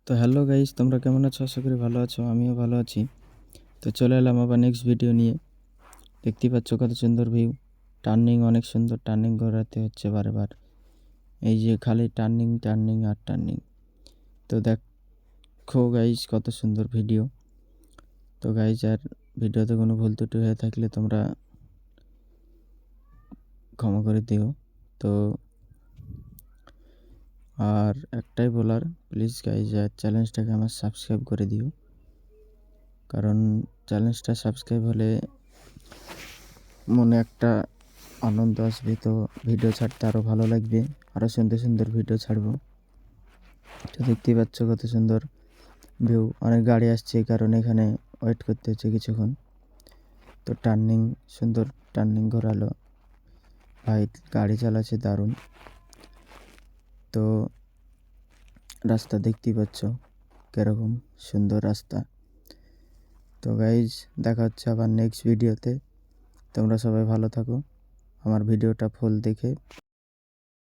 তো hello guys, তোমরা কেমন আছো? আশা করি ভালো আছো, আমিও ভালো আছি। তো চলে এলাম আবার নেক্সট ভিডিও নিয়ে। দেখতেই পাচ্ছ কত সুন্দর ভিউ। টার্নিং অনেক সুন্দর, টার্নিং ঘোরাতে হচ্ছে বারবার। এই যে খালি টার্নিং টার্নিং আর টার্নিং। তো দেখো গাইস কত সুন্দর ভিডিও। তো গাইস, আর ভিডিওতে কোনো ভুল ত্রুটি হয়ে থাকলে তোমরা ক্ষমা করে দিও। তো আর একটাই বলার, প্লিজ গাইস চ্যানেলটাকে আমার সাবস্ক্রাইব করে দিও, কারণ চ্যানেলটা সাবস্ক্রাইব হলে মনে একটা আনন্দ আসবে। তো ভিডিও ছাড়তে আরও ভালো লাগবে, আরও সুন্দর সুন্দর ভিডিও ছাড়বো। তো দেখতেই পাচ্ছ কত সুন্দর ভিউ। অনেক গাড়ি আসছে, এই কারণে এখানে ওয়েট করতে হচ্ছে কিছুক্ষণ। তো টার্নিং, সুন্দর টার্নিং ঘোরালো ভাই, গাড়ি চালাচ্ছে দারুণ। তো রাস্তা দেখতেই পাচ্ছ কীরকম সুন্দর রাস্তা। তো গাইজ, দেখা হচ্ছে আবার নেক্সট ভিডিওতে। তোমরা সবাই ভালো থাকো, আমার ভিডিওটা ফুল দেখে